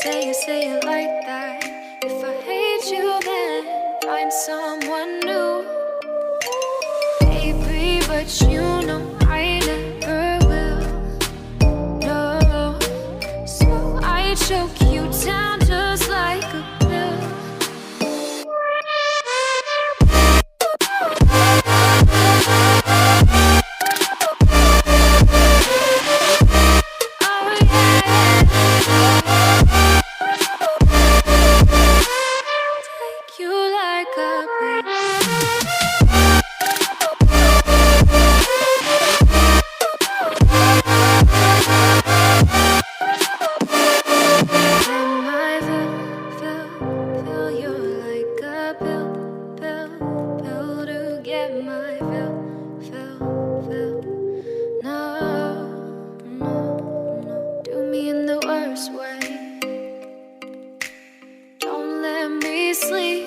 say it like that. If I hate you, then find someone new. Baby, but you know I never will. No, so I choke you down just like a pill. Sleep,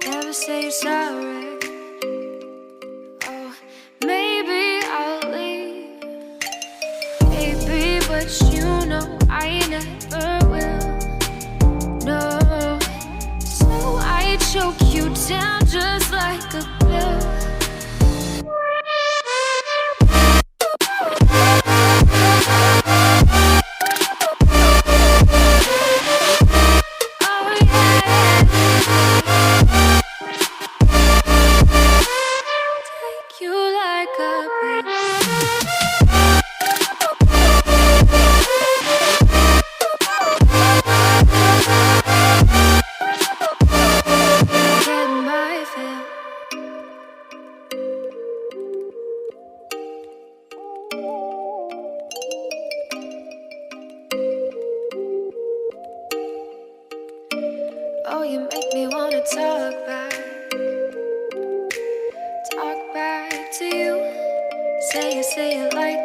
never say sorry. Oh, maybe I'll leave, baby, but you know I never will. No, so I choke you down just like a pill. Oh, you make me wanna talk back to you. Say it like